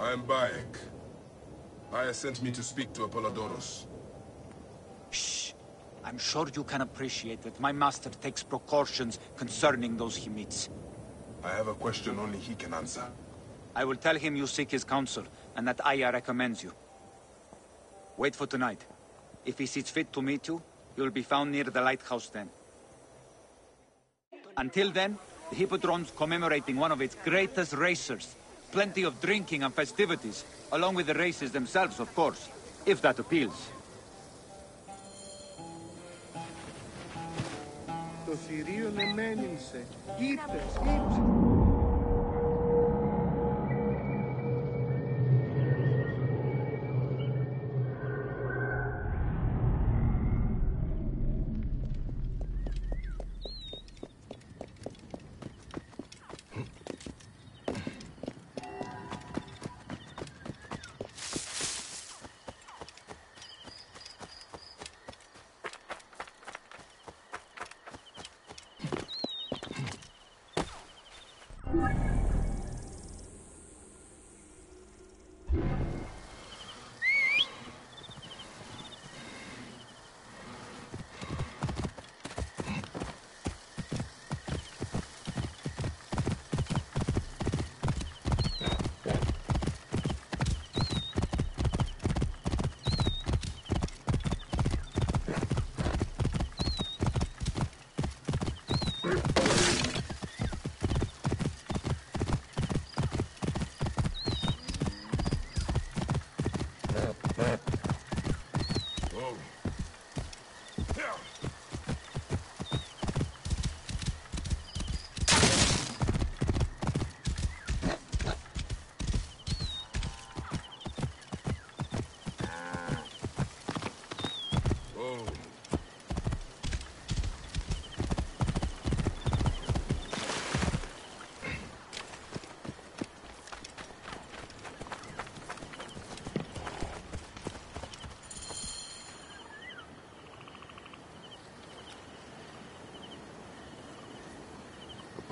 I am Bayek. Aya sent me to speak to Apollodoros. Shh. I'm sure you can appreciate that my master takes precautions concerning those he meets. I have a question only he can answer. I will tell him you seek his counsel, and that Aya recommends you. Wait for tonight. If he sees fit to meet you, you will be found near the lighthouse then. Until then, the Hippodrome's commemorating one of its greatest racers. Plenty of drinking and festivities, along with the races themselves, of course, if that appeals. Το θηρίον εμένυνσε. Είπες.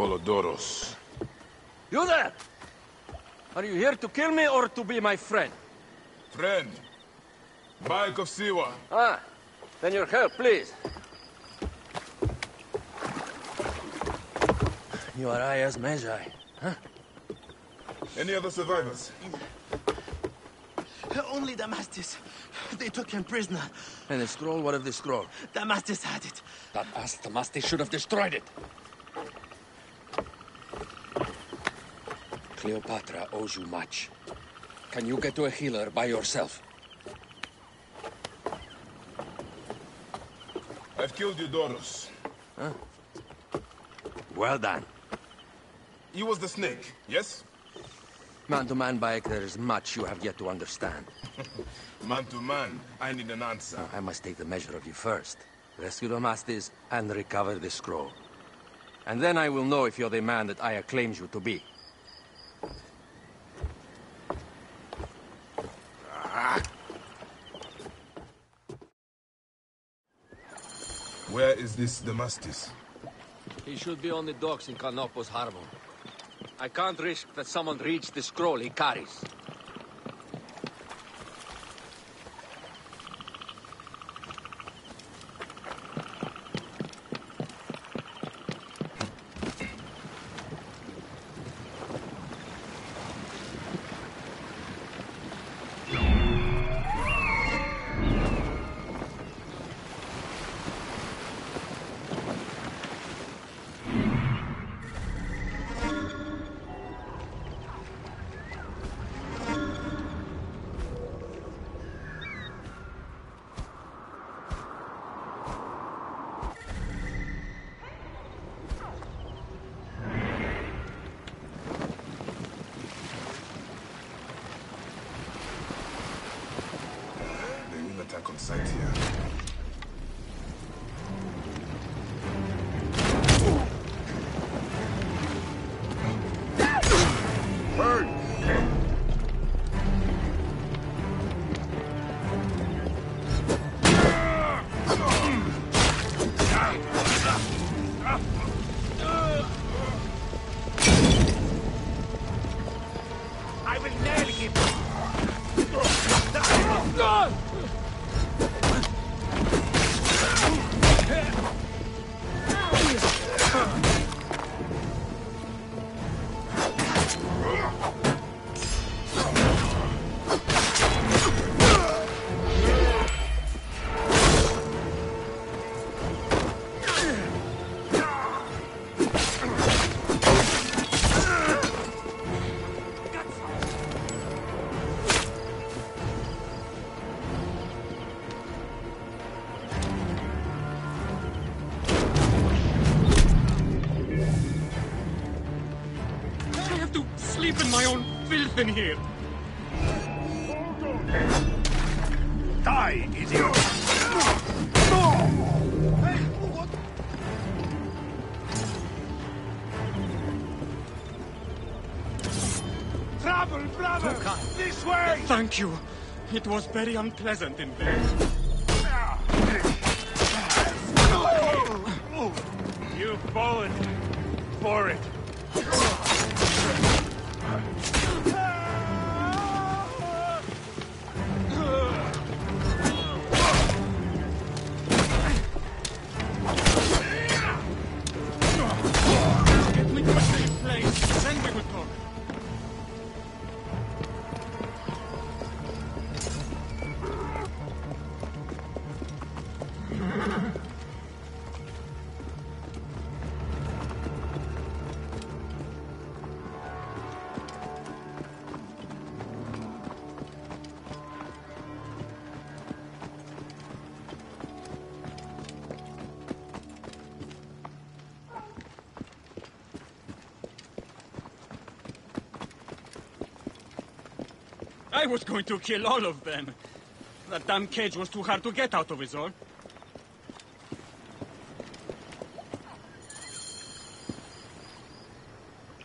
Apollodoros. You there! Are you here to kill me or to be my friend? Friend. Bayek of Siwa. Ah, then your help, please. You are Aya's Magi, huh? Any other survivors? Only Damastis. They took him prisoner. And the scroll? What of the scroll? Damastis had it. That ass Damastis should have destroyed it. Cleopatra owes you much. Can you get to a healer by yourself? I've killed Eudoros. Huh? Well done. He was the snake, yes? Man to man, Bayek, there is much you have yet to understand. Man to man, I need an answer. I must take the measure of you first. Rescue Damastis and recover the scroll. And then I will know if you're the man that Aya claims you to be. Where is this Damastis? He should be on the docks in Canopus Harbor. I can't risk that someone reads the scroll he carries. Attack on sight here. Sleep in my own filth in here. Die, idiot! Travel, brother! This way! Thank you. It was very unpleasant in there. You fallen for it. Get me to a safe place, then we will talk. I was going to kill all of them. That damn cage was too hard to get out of, is all.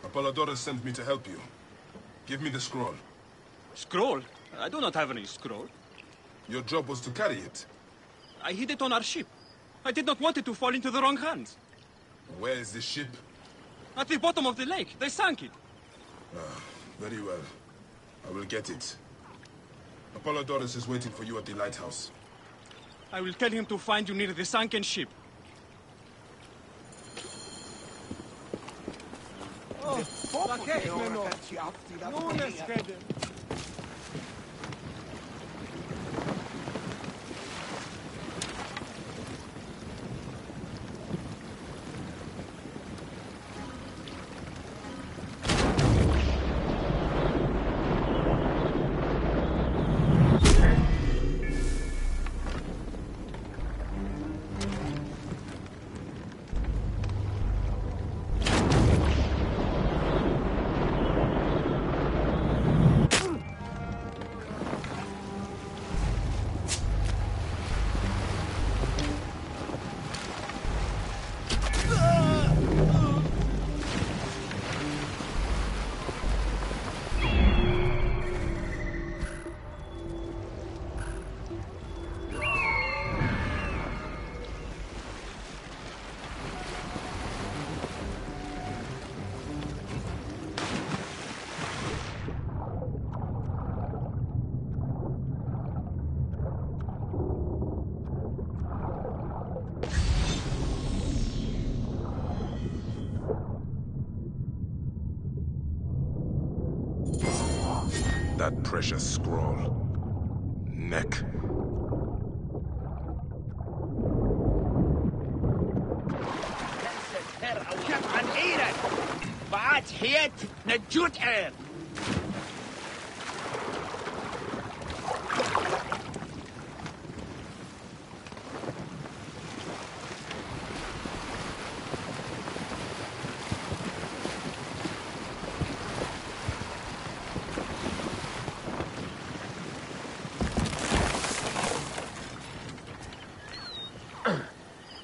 Apollodorus sent me to help you. Give me the scroll. Scroll? I do not have any scroll. Your job was to carry it. I hid it on our ship. I did not want it to fall into the wrong hands. Where is this ship? At the bottom of the lake. They sank it. Very well. I will get it. Apollodorus is waiting for you at the lighthouse. I will tell him to find you near the sunken ship. That precious scroll. Neck.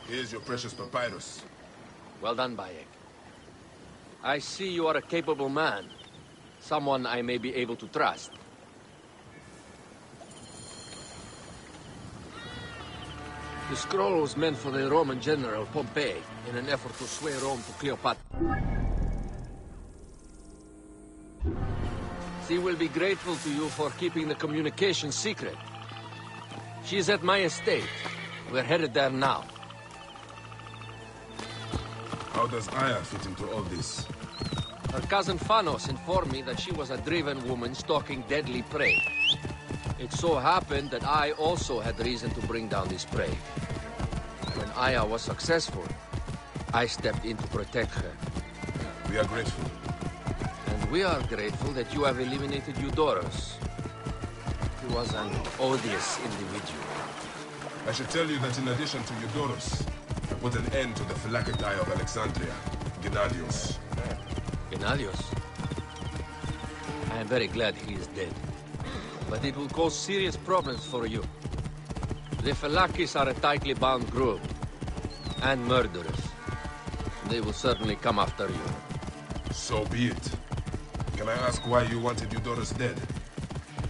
Here's your precious papyrus. Well done, Bayek. I see you are a capable man. Someone I may be able to trust. The scroll was meant for the Roman general Pompey in an effort to sway Rome to Cleopatra. She will be grateful to you for keeping the communication secret. She is at my estate. We're headed there now. How does Aya fit into all this? Her cousin Phanos informed me that she was a driven woman stalking deadly prey. It so happened that I also had reason to bring down this prey. When Aya was successful, I stepped in to protect her. We are grateful. And we are grateful that you have eliminated Eudoros. He was an odious individual. I should tell you that in addition to Eudoros, I put an end to the Philakatai of Alexandria, Gennadios. Gennadios? I am very glad he is dead. But it will cause serious problems for you. The Philakis are a tightly bound group. And murderers. They will certainly come after you. So be it. Can I ask why you wanted Eudoros dead?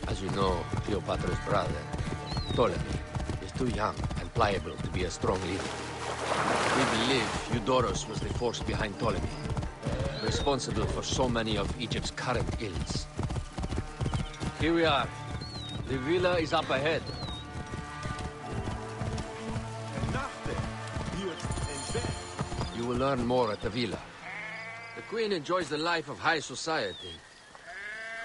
As you know, Cleopatra's brother, Ptolemy, is too young and pliable to be a strong leader. We believe Eudoros was the force behind Ptolemy, responsible for so many of Egypt's current ills. Here we are. The villa is up ahead. You will learn more at the villa. The Queen enjoys the life of high society.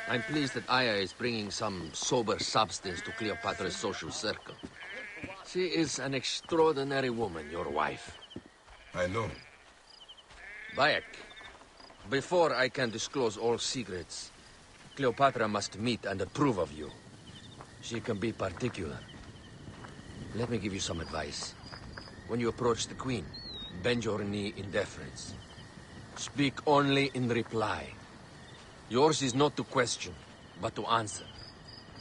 I'm pleased that Aya is bringing some sober substance to Cleopatra's social circle. She is an extraordinary woman, your wife. I know. Bayek, before I can disclose all secrets, Cleopatra must meet and approve of you. She can be particular. Let me give you some advice. When you approach the Queen, bend your knee in deference. Speak only in reply. Yours is not to question, but to answer.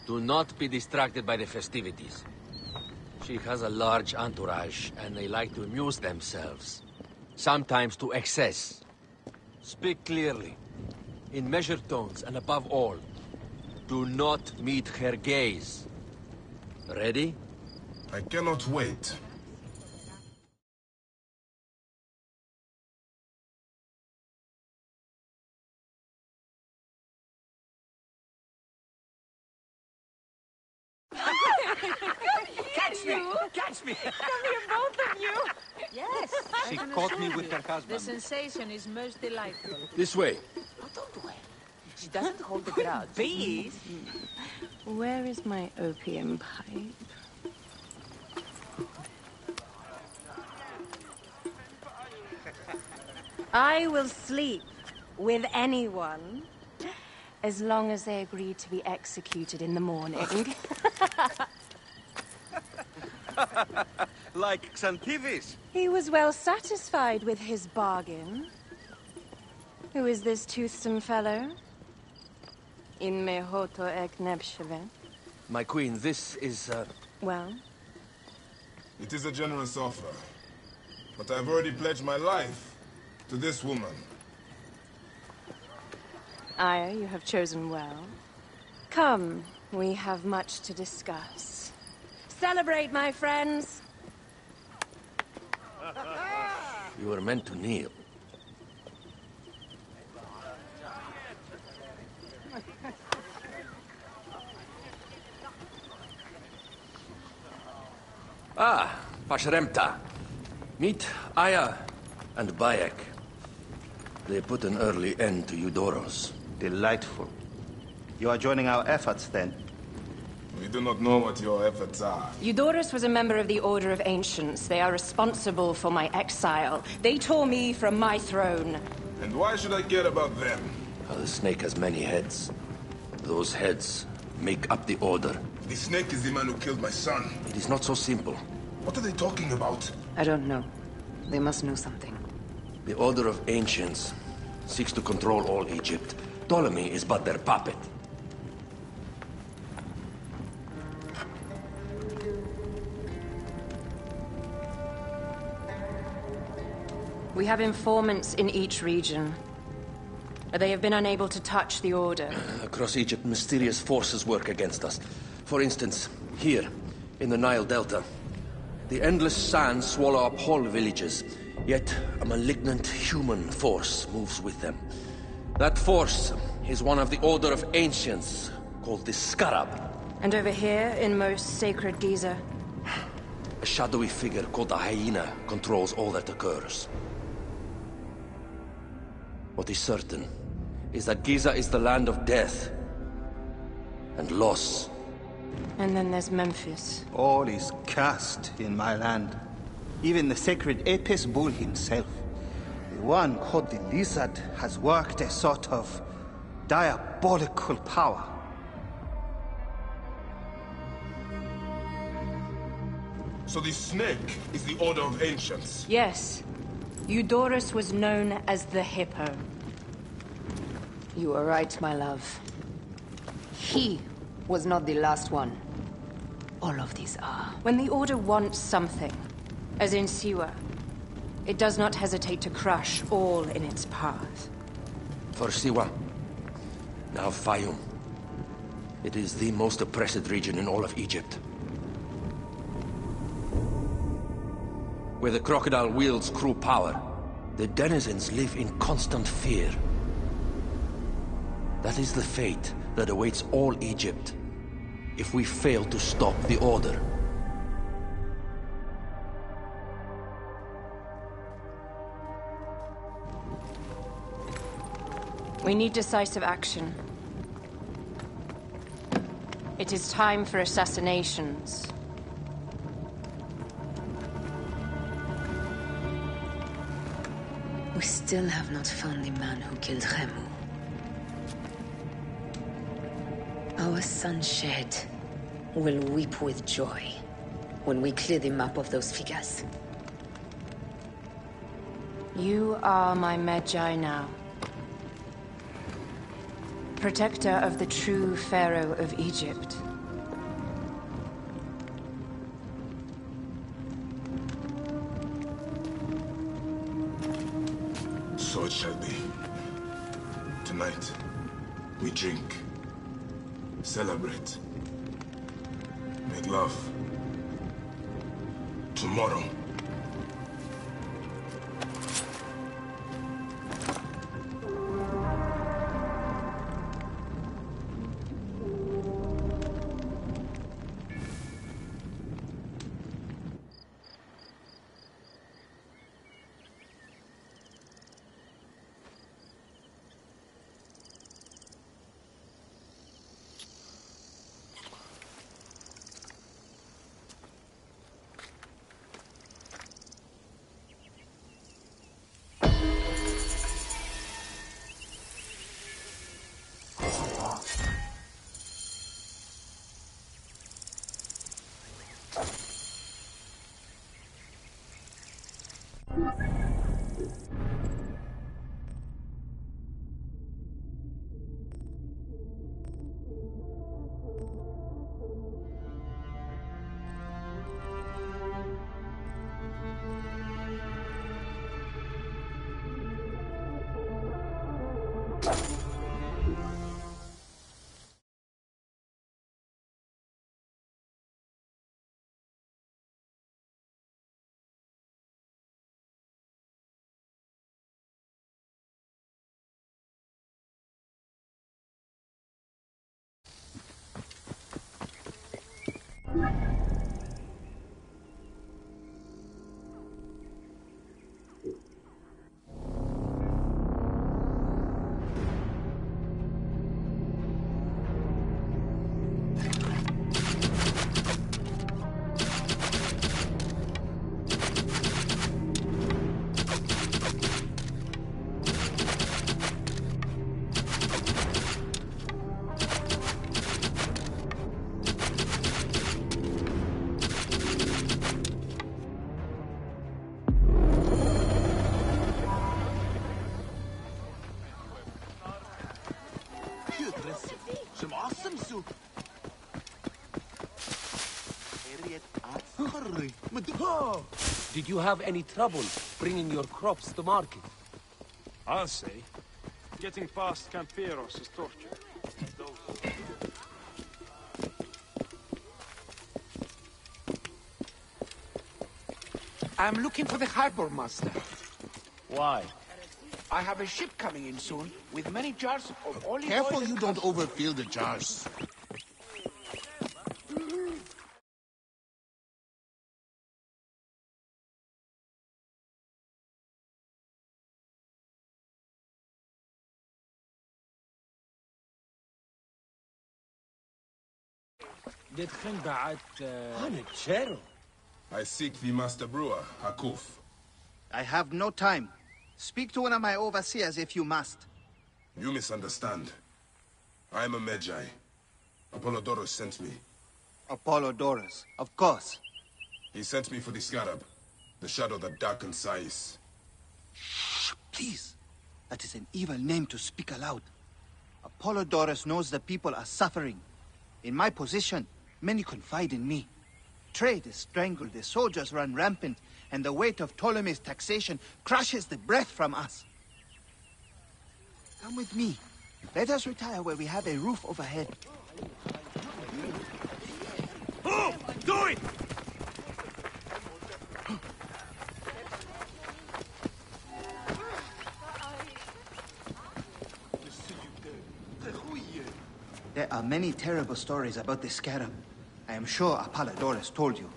Do not be distracted by the festivities. She has a large entourage, and they like to amuse themselves. Sometimes to excess. Speak clearly, in measured tones, and above all, do not meet her gaze. Ready? I cannot wait. Catch me! Catch me! Come here, both of you. Yes. She I can caught me assure with you. her husband. The sensation is most delightful. This way. Oh, don't worry. She doesn't hold the grudge. Please? Where is my opium pipe? I will sleep with anyone as long as they agree to be executed in the morning. Like Xantivis. He was well satisfied with his bargain. Who is this toothsome fellow? In mehoto ek nebsheve. My queen, this is, Well, It is a generous offer. But I've already pledged my life to this woman. Aya, you have chosen well. Come, we have much to discuss. Celebrate, my friends! you were meant to kneel. Ah, Pashremta. Meet Aya and Bayek. They put an early end to Eudoros. Delightful. You are joining our efforts, then? We do not know what your efforts are. Eudoros was a member of the Order of Ancients. They are responsible for my exile. They tore me from my throne. And why should I care about them? The snake has many heads. Those heads make up the Order. The snake is the man who killed my son. It is not so simple. What are they talking about? I don't know. They must know something. The Order of Ancients seeks to control all Egypt. Ptolemy is but their puppet. We have informants in each region. They have been unable to touch the Order. Across Egypt, mysterious forces work against us. For instance, here, in the Nile Delta, the endless sands swallow up whole villages, yet a malignant human force moves with them. That force is one of the Order of Ancients, called the Scarab. And over here, in most sacred Giza, A shadowy figure called the Hyena controls all that occurs. What is certain is that Giza is the land of death and loss. and then there's Memphis. All is cursed in my land. Even the sacred Apis bull himself. one called the Lizard has worked a sort of diabolical power. So the snake is the Order of Ancients? Yes. Eudorus was known as the Hippo. You are right, my love. He was not the last one. All of these are. When the Order wants something, as in Siwa, it does not hesitate to crush all in its path. For Siwa, now Fayum. It is the most oppressed region in all of Egypt. Where the crocodile wields cruel power, the denizens live in constant fear. That is the fate that awaits all Egypt if we fail to stop the Order. We need decisive action. It is time for assassinations. We still have not found the man who killed Khemu. Our son Shed will weep with joy when we clear the map of those figures. You are my Magi now. Protector of the true Pharaoh of Egypt. So it shall be. Tonight, we drink, celebrate, make love. Tomorrow, Did you have any trouble bringing your crops to market? I'll say. Getting past Camperos is torture. I'm looking for the harbor master. Why? I have a ship coming in soon with many jars of olive oil. Careful you don't overfill the jars. I seek the Master Brewer, Hakuf. I have no time. Speak to one of my overseers if you must. You misunderstand. I am a Magi. Apollodorus sent me. Apollodorus, of course. He sent me for the scarab, the shadow that darkens Sais. Shh, please. That is an evil name to speak aloud. Apollodorus knows the people are suffering. In my position, many confide in me. Trade is strangled, the soldiers run rampant, and the weight of Ptolemy's taxation crushes the breath from us. Come with me. Let us retire where we have a roof overhead. Oh! Do it! There are many terrible stories about the scarab. I am sure Apollodorus told you.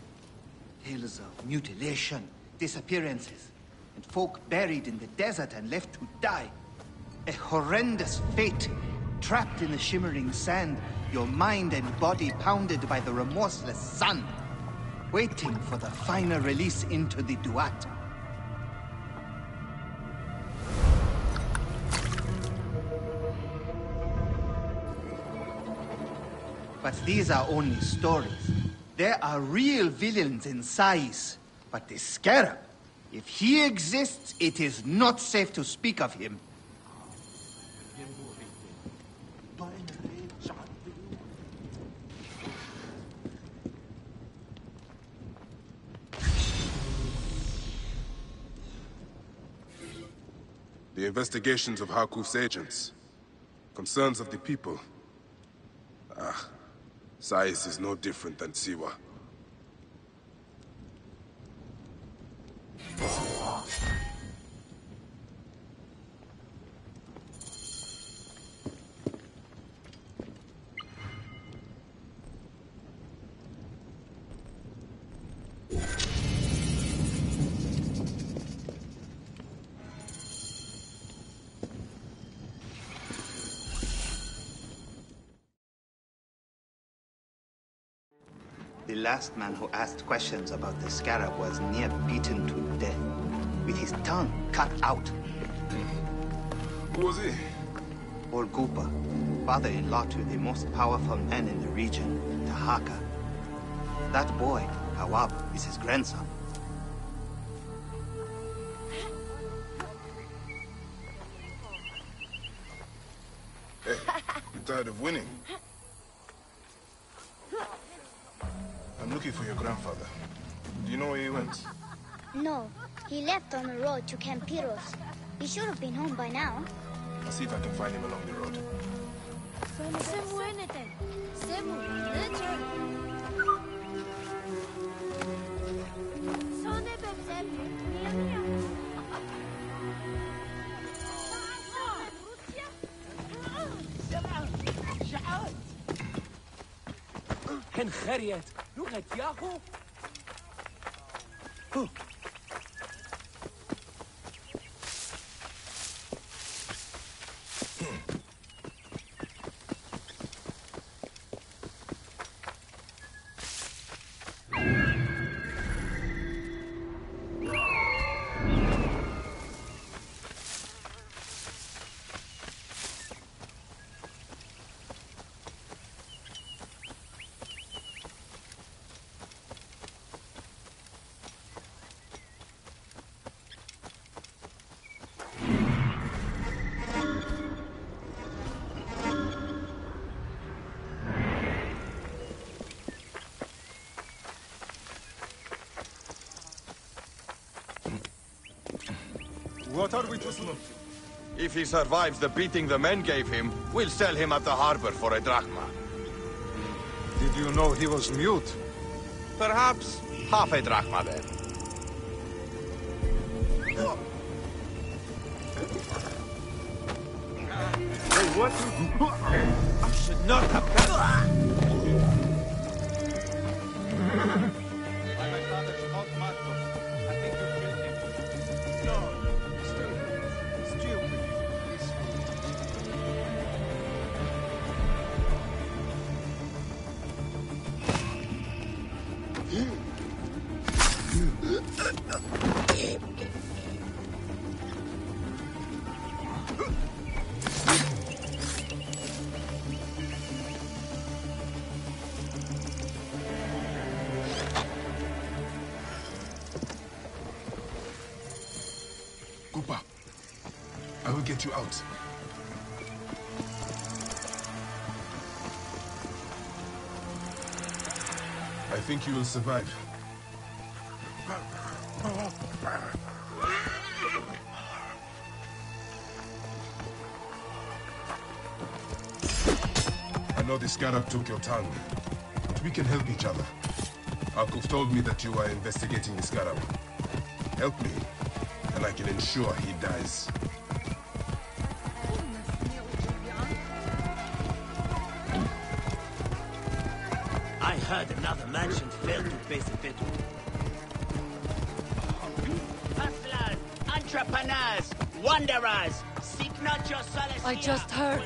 Tales of mutilation, disappearances, and folk buried in the desert and left to die. A horrendous fate, trapped in the shimmering sand, your mind and body pounded by the remorseless sun, waiting for the final release into the Duat. But these are only stories. There are real villains in Sais. But the Scarab, if he exists, it is not safe to speak of him. The investigations of Harkuf's agents. Concerns of the people. Sais is no different than Siwa. The last man who asked questions about the scarab was near beaten to death, with his tongue cut out. Who was he? Orgupa, father-in-law to the most powerful man in the region, Tahaka. That boy, Kawab, is his grandson. Hey, you tired of winning? I'm looking for your grandfather. Do you know where he went? No, he left on the road to Campiros. He should have been home by now. I'll see if I can find him along the road. كان خريت لغة ياهو What are we to do? If he survives the beating the men gave him, we'll sell him at the harbor for a drachma. Did you know he was mute? Perhaps half a drachma then. Hey, what? I should not have done. I will get you out. I think you will survive. I know the scarab took your tongue, but we can help each other. Akuf told me that you are investigating the scarab. Help me, and I can ensure he dies. I heard another mansion fell to base of it. Hustlers, entrepreneurs, wanderers, seek not your solace. I just heard.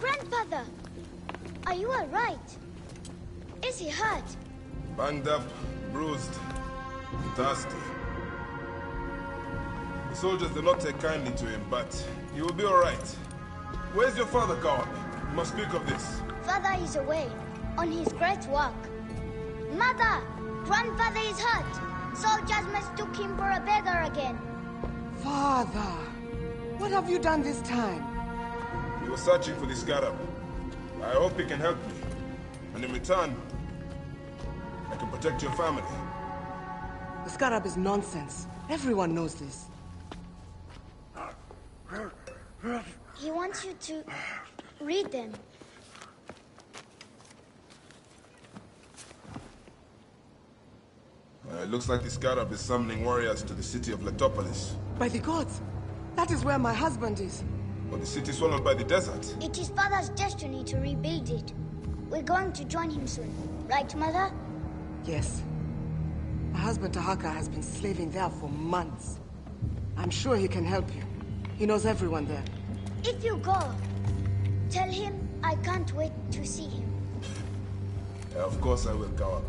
Grandfather, are you all right? Is he hurt? Banged up, bruised, thirsty. The soldiers do not take kindly to him, but he will be all right. Where's your father, Kawan? We must speak of this. Father is away, on his great work. Mother, grandfather is hurt. Soldiers mistook him for a beggar again. Father, what have you done this time? We were searching for the scarab. I hope he can help me. And in return, I can protect your family. The scarab is nonsense. Everyone knows this. He wants you to read them. It looks like the scarab is summoning warriors to the city of Letopolis. By the gods! That is where my husband is. But the city swallowed by the desert. It is Father's destiny to rebuild it. We're going to join him soon. Right, Mother? Yes. My husband Tahaka has been slaving there for months. I'm sure he can help you. He knows everyone there. If you go, tell him I can't wait to see him. Yeah, of course I will, Kawan.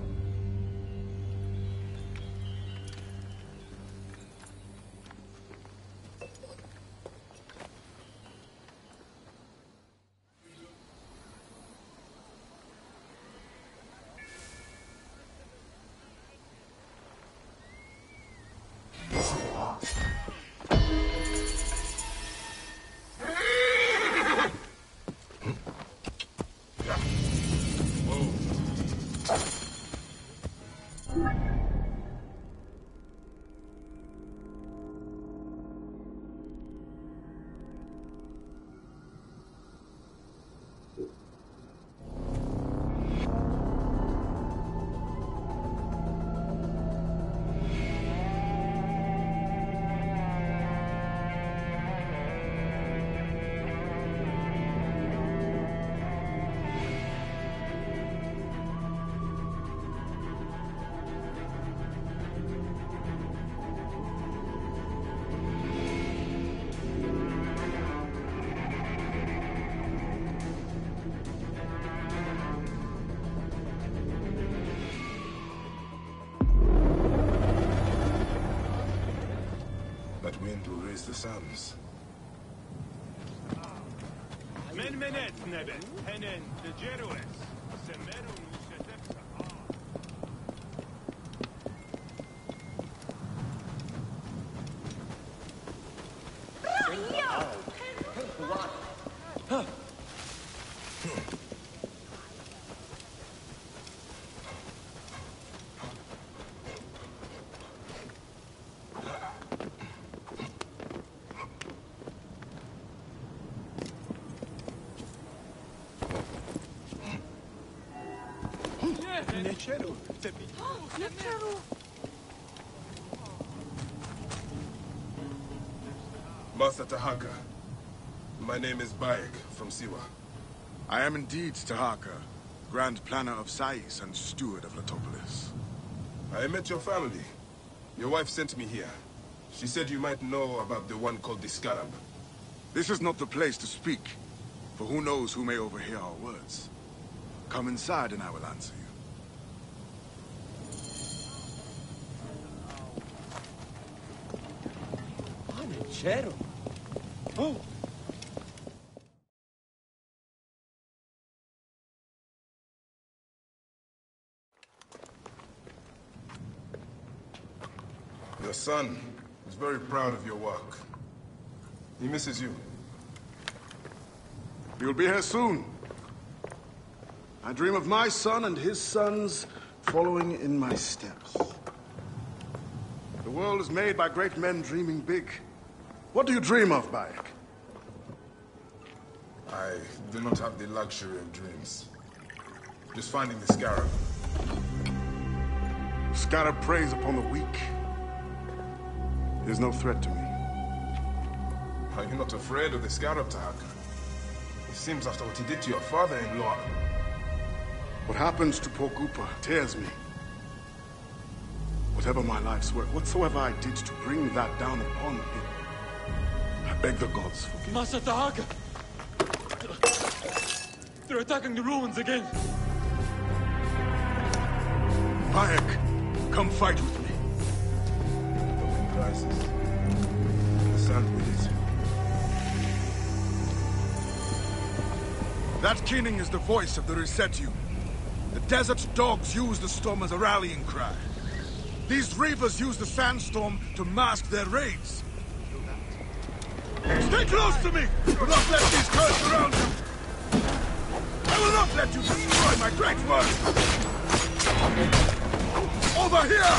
Wind will raise the suns. Master Tahaka, my name is Bayek from Siwa. I am indeed Tahaka, Grand Planner of Sais and Steward of Letopolis. I met your family. Your wife sent me here. She said you might know about the one called the Scarab. This is not the place to speak, for who knows who may overhear our words. Come inside and I will answer you. Panechero. Oh. Your son is very proud of your work. He misses you. You'll be here soon. I dream of my son and his sons following in my steps. The world is made by great men dreaming big. What do you dream of, Bayek? I do not have the luxury of dreams. Just finding the scarab. Scarab preys upon the weak. He is no threat to me. Are you not afraid of the scarab, Tahaka? It seems after what he did to your father-in-law. What happens to poor Goopa tears me. Whatever my life's work, whatsoever I did to bring that down upon him, I beg the gods forgive. Master Tahaka! They're attacking the ruins again. Bayek, come fight with me. The wind rises. The sand with it. That keening is the voice of the Resetu. The desert dogs use the storm as a rallying cry. These reavers use the sandstorm to mask their raids. Stay close to me! Do not let these curse surround you! I will not let you destroy my great work! Over here!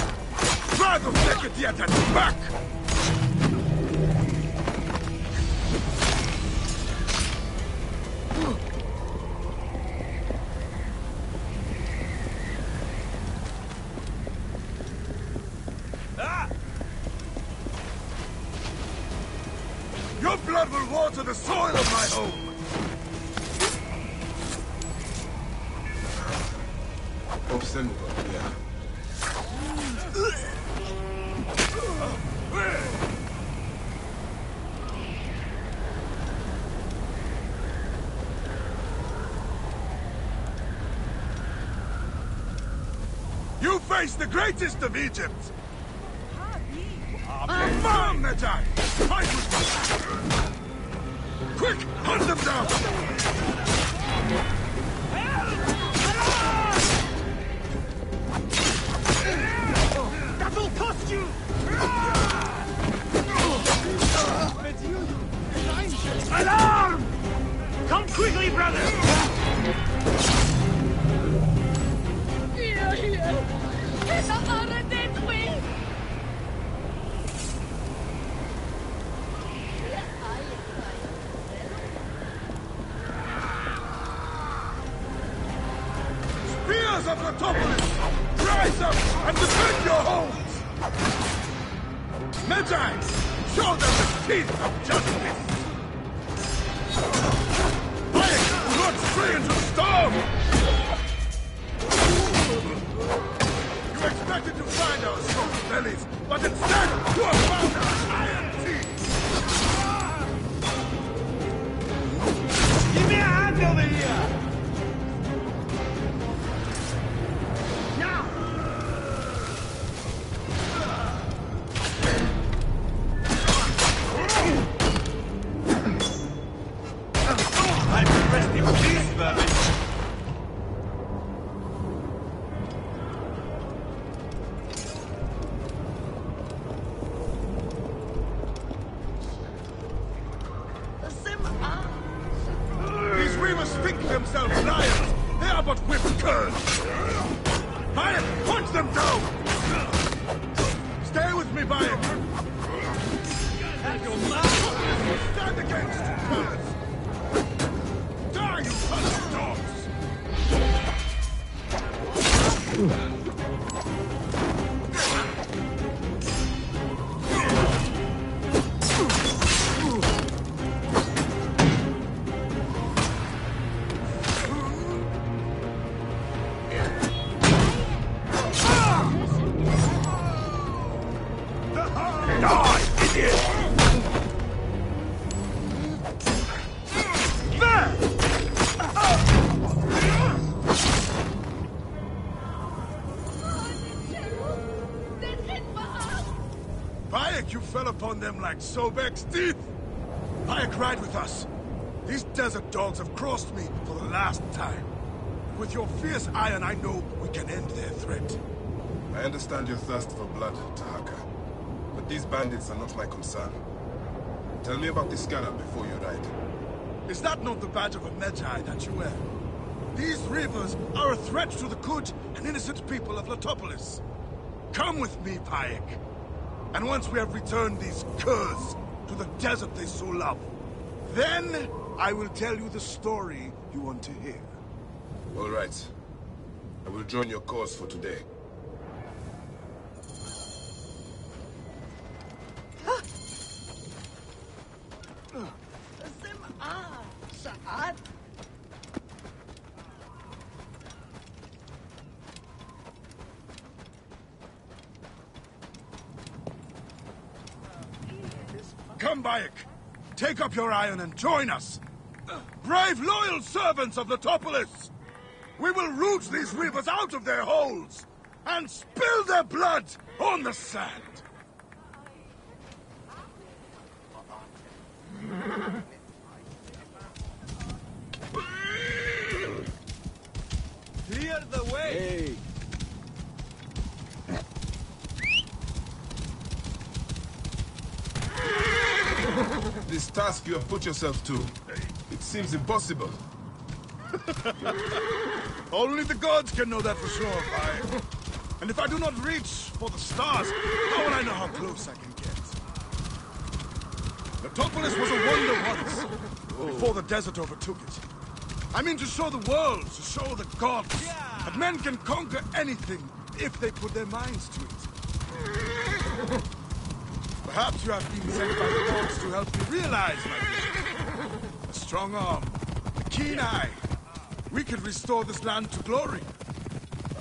Drive the Feketiata back! Your blood will water the soil of my home! Of Simba, yeah. You face the greatest of Egypt! Come, Najai! Fight with me! Quick, hunt them down! That will cost you! Alarm! Come quickly, brother! Spears of Letopolis! Rise up and defend your homes! Medjay, show them the teeth of justice! Bayek, not free into storm! You expected to find our strong bellies, but instead you have found our iron teeth! Give me a hand over here! These reavers think themselves lions! They are but whipped curs! Bayek, punch them down! Stay with me, Bayek! Stand against curs! Die, you hunted dogs! fell upon them like Sobek's teeth. Bayek, ride with us. These desert dogs have crossed me for the last time. With your fierce iron, I know we can end their threat. I understand your thirst for blood, Tahaka. But these bandits are not my concern. Tell me about the scarab before you ride. Is that not the badge of a Medjay that you wear? These rivers are a threat to the good and innocent people of Letopolis. Come with me, Bayek. And once we have returned these curs to the desert they so love, then I will tell you the story you want to hear. All right. I will join your cause for today. Come, Bayek. Take up your iron and join us. Brave, loyal servants of Letopolis! We will root these rivers out of their holes and spill their blood on the sand. Clear the way! Hey. This task you have put yourself to, it seems impossible. Only the gods can know that for sure, Bayek. And if I do not reach for the stars, how will I know how close I can get? Letopolis was a wonder once, before the desert overtook it. I mean to show the world, to show the gods, that men can conquer anything if they put their minds to it. Perhaps you have been sent by the gods to help me realize my vision. A strong arm, a keen eye. We could restore this land to glory.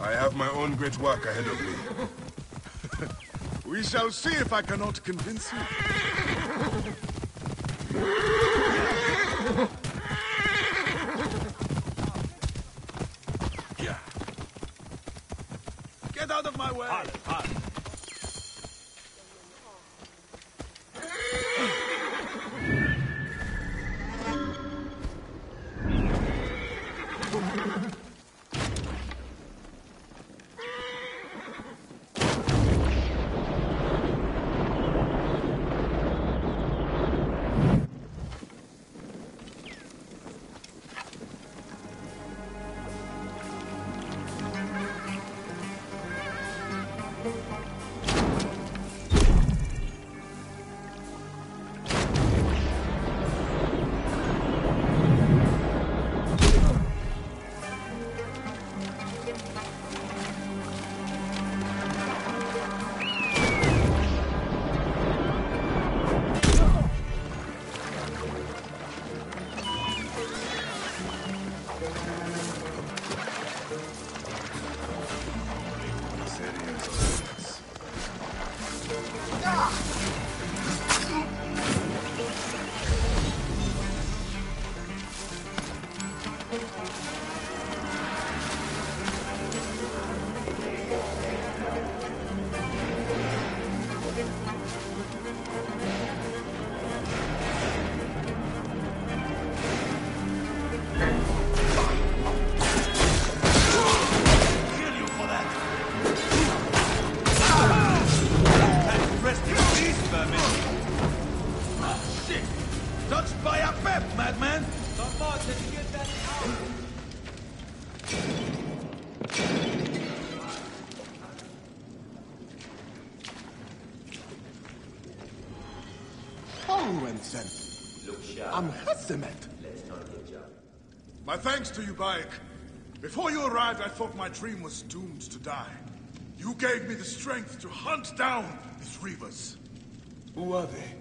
I have my own great work ahead of me. We shall see if I cannot convince you. Yeah. Get out of my way! My thanks to you, Bayek. Before you arrived, I thought my dream was doomed to die. You gave me the strength to hunt down these reavers. Who are they?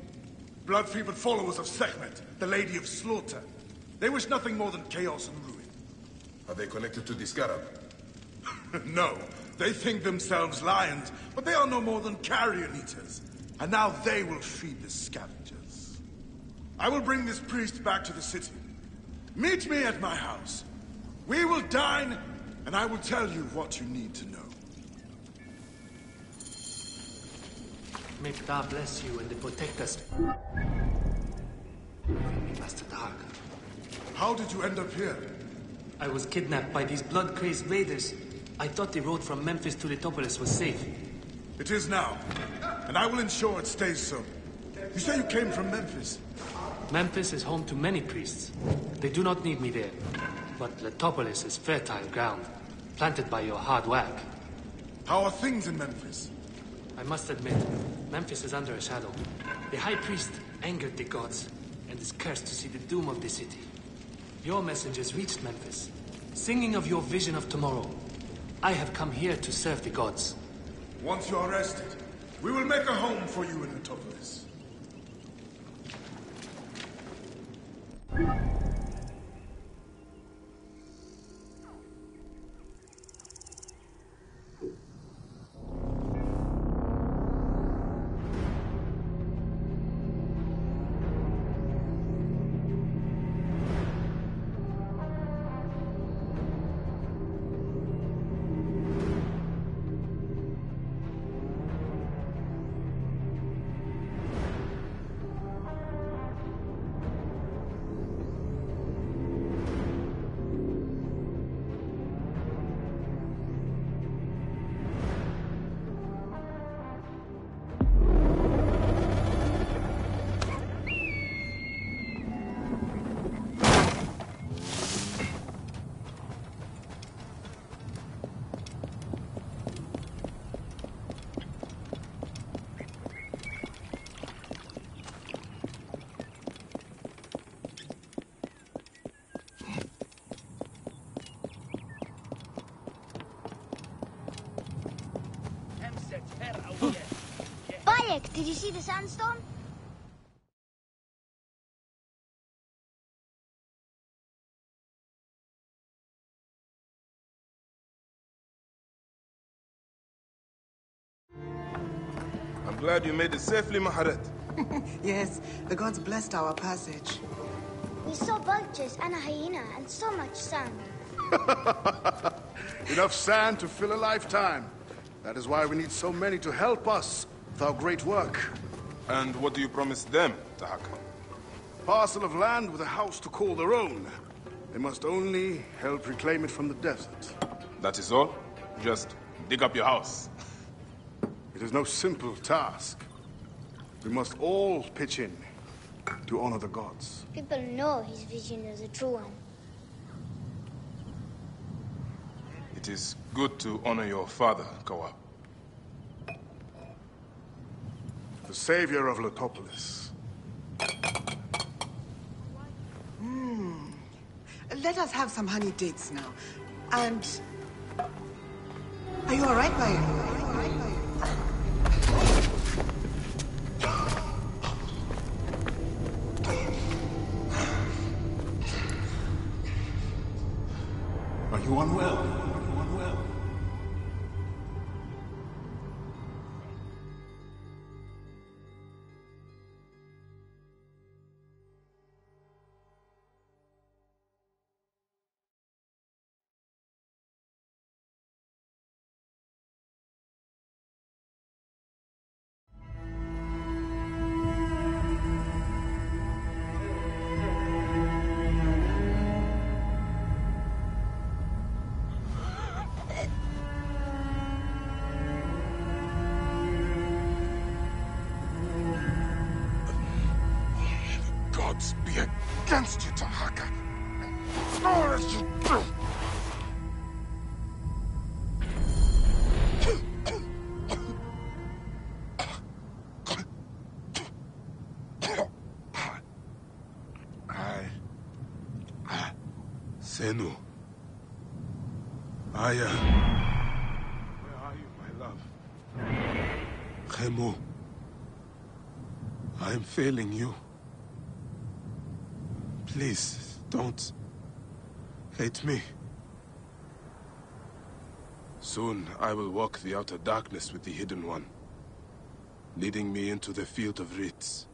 Blood-fevered followers of Sekhmet, the Lady of Slaughter. They wish nothing more than chaos and ruin. Are they connected to the scarab? No. They think themselves lions, but they are no more than carrion eaters. And now they will feed the scavengers. I will bring this priest back to the city. Meet me at my house. We will dine, and I will tell you what you need to know. May God bless you and protect us. Master Dark. How did you end up here? I was kidnapped by these blood-crazed raiders. I thought the road from Memphis to Letopolis was safe. It is now, and I will ensure it stays so. You say you came from Memphis? Memphis is home to many priests. They do not need me there. But Letopolis is fertile ground, planted by your hard work. How are things in Memphis? I must admit, Memphis is under a shadow. The High Priest angered the gods, and is cursed to see the doom of the city. Your messengers reached Memphis, singing of your vision of tomorrow. I have come here to serve the gods. Once you are rested, we will make a home for you in Letopolis. Bayek, did you see the sandstorm? I'm glad you made it safely, Maharet. Yes, the gods blessed our passage. We saw vultures and a hyena and so much sand. Enough sand to fill a lifetime. That is why we need so many to help us with our great work. And what do you promise them, Tahaka? Parcel of land with a house to call their own. They must only help reclaim it from the desert. That is all? Just dig up your house. It is no simple task. We must all pitch in to honor the gods. People know his vision is a true one. It is good to honor your father, Kawab. The savior of Letopolis. Let us have some honey dates now. And... Are you all right, Bayek? Are you unwell? Be against you, Tahaka. All as you do. Senu. Aya. Where are you, my love? Khemu. I am failing you. Please, don't hate me. Soon, I will walk the outer darkness with the Hidden One, leading me into the field of wreaths.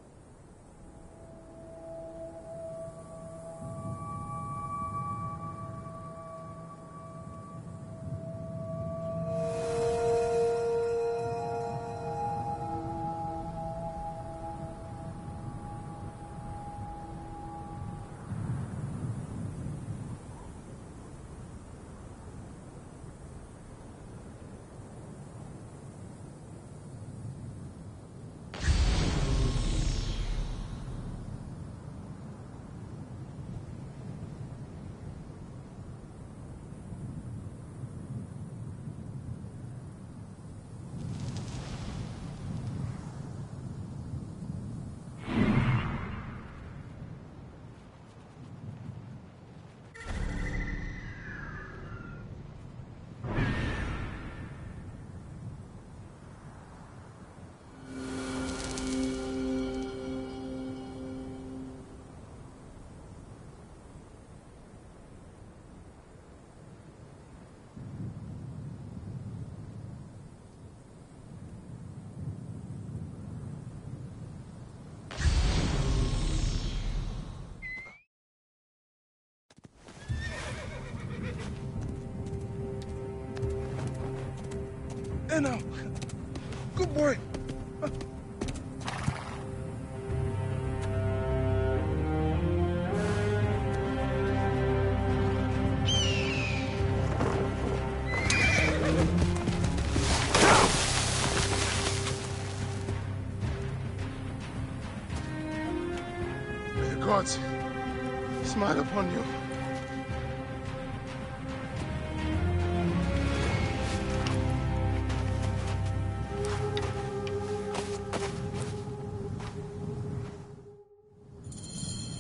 now. Good boy. May the gods smile upon you.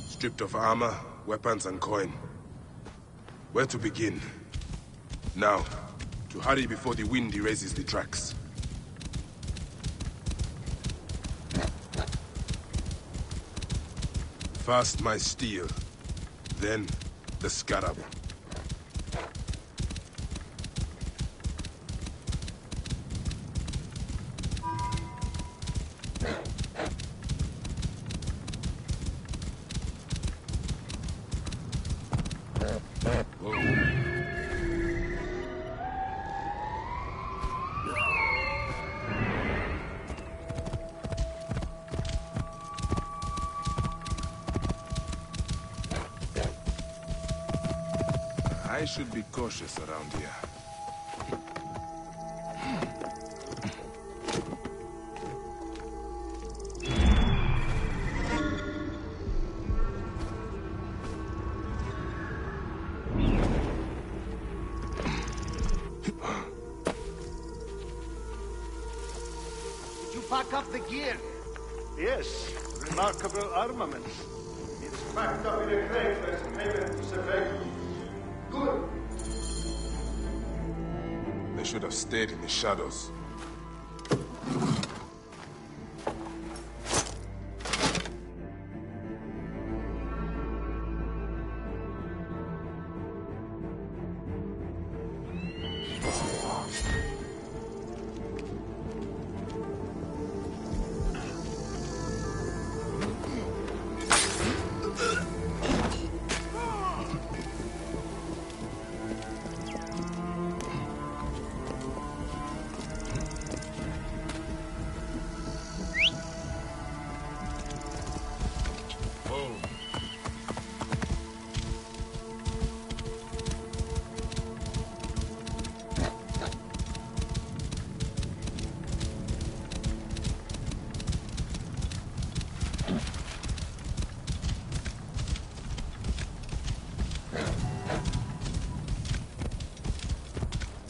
Stripped of armor, weapons, and coin. Where to begin? Now, to hurry before the wind erases the tracks. First my steel, then the scarab. I should be cautious around here. Did you pack up the gear? Yes, remarkable armaments. It's packed up in a crate as payment to Sevek. Good. They should have stayed in the shadows.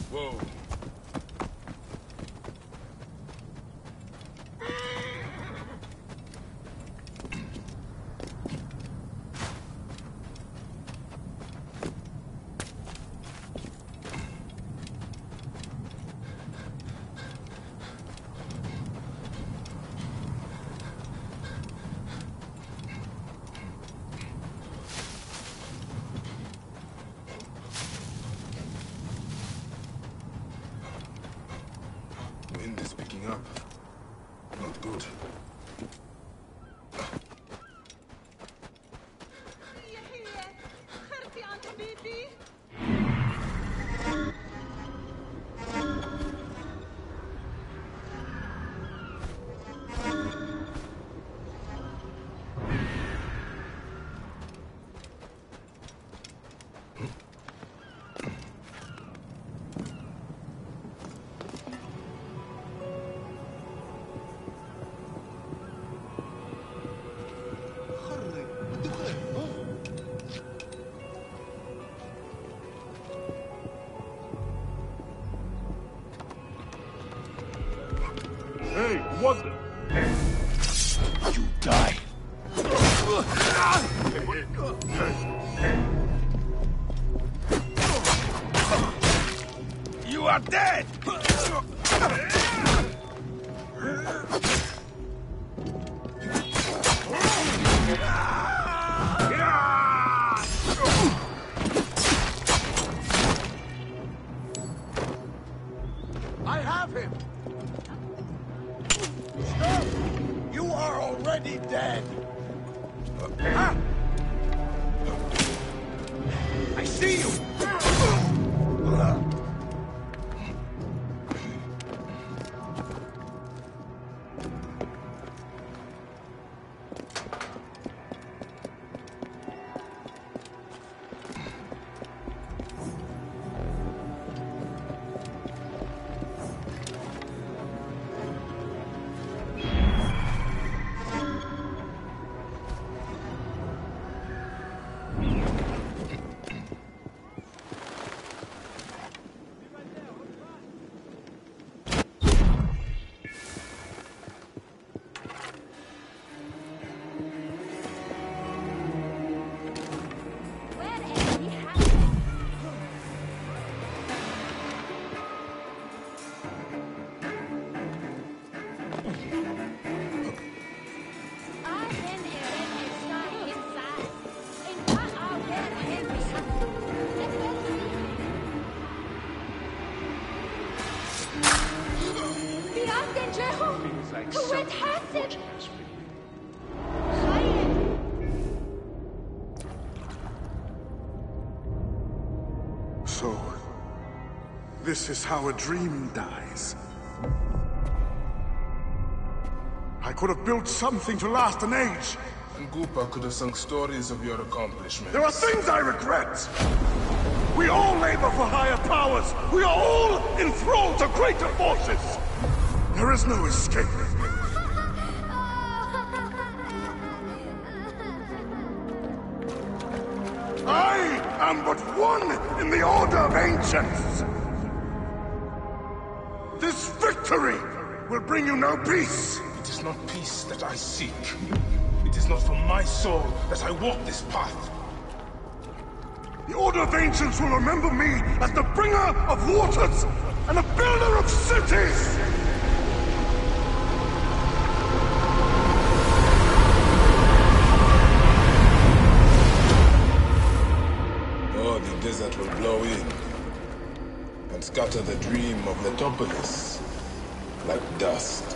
Whoa. Wind is picking up. Not good. Hey, what the? You die. You are dead! I have him! Stop! You are already dead! I see you! Feels like someone watching us for you. So, this is how a dream dies. I could have built something to last an age. And Goopa could have sung stories of your accomplishments. There are things I regret. We all labor for higher powers. We are all enthralled to greater forces. There is no escape. I am but one in the Order of Ancients. This victory will bring you no peace. It is not peace that I seek. It is not for my soul that I walk this path. The Order of Ancients will remember me as the bringer of waters and the builder of cities! Oh, the desert will blow in and scatter the dream of Letopolis like dust.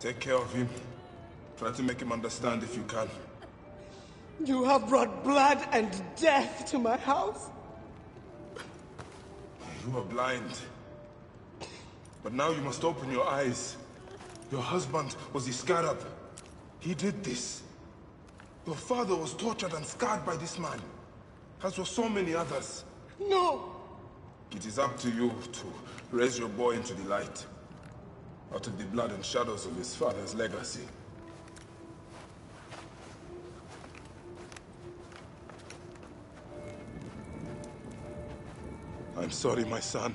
Take care of him. Try to make him understand if you can. You have brought blood and death to my house. You were blind. But now you must open your eyes. Your husband was the scarab. He did this. Your father was tortured and scarred by this man, as were so many others. No! It is up to you to raise your boy into the light, out of the blood and shadows of his father's legacy. I'm sorry, my son.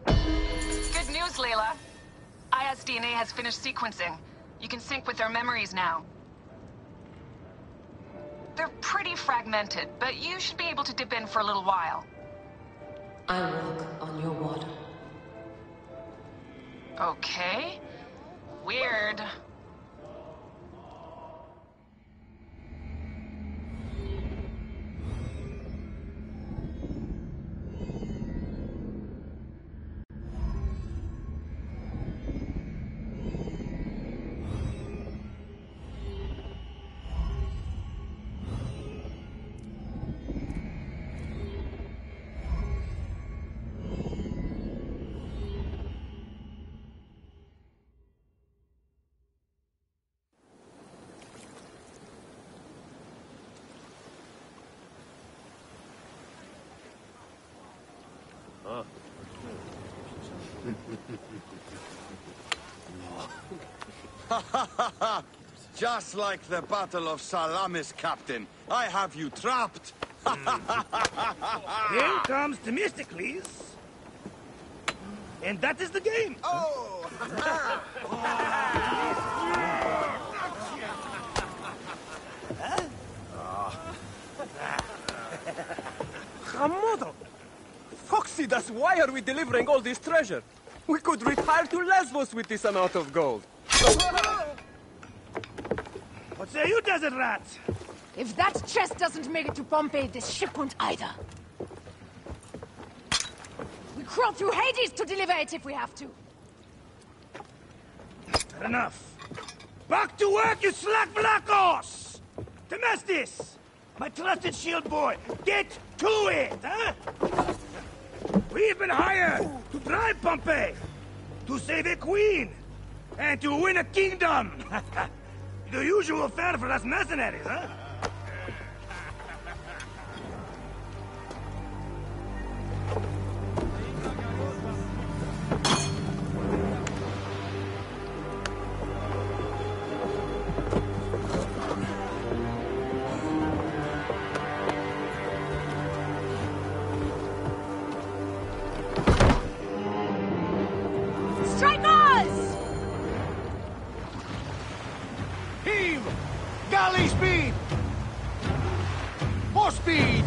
Good news, Layla. Aya's DNA has finished sequencing. You can sync with their memories now. They're pretty fragmented, but you should be able to dip in for a little while. I walk on your water. Okay. Weird. Just like the Battle of Salamis, Captain. I have you trapped. Here comes Themistocles. And that is the game. Oh! Hamodo! Foxidas, why are we delivering all this treasure? We could retire to Lesbos with this amount of gold. What say you, desert rats? If that chest doesn't make it to Pompeii, this ship won't either. We crawl through Hades to deliver it if we have to. Enough. Back to work, you slack Vlachos! Temestis! My trusted shield boy, get to it, huh? We've been hired to drive Pompeii. to save a queen, and to win a kingdom. The usual fare for us mercenaries, huh? Galley speed! More speed!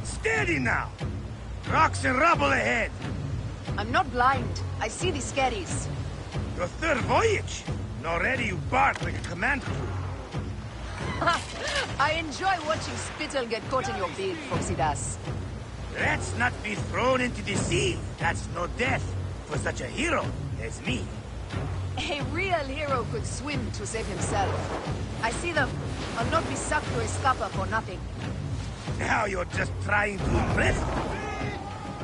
Steady now! Rocks and rubble ahead! I'm not blind. I see the skerries. Your third voyage? And already you bark like a command crew. I enjoy watching spittle get caught in your beard, Foxy Das. Let's not be thrown into the sea. That's no death for such a hero as me. A real hero could swim to save himself. I see them. I'll not be sucked to a scupper for nothing. Now you're just trying to impress me.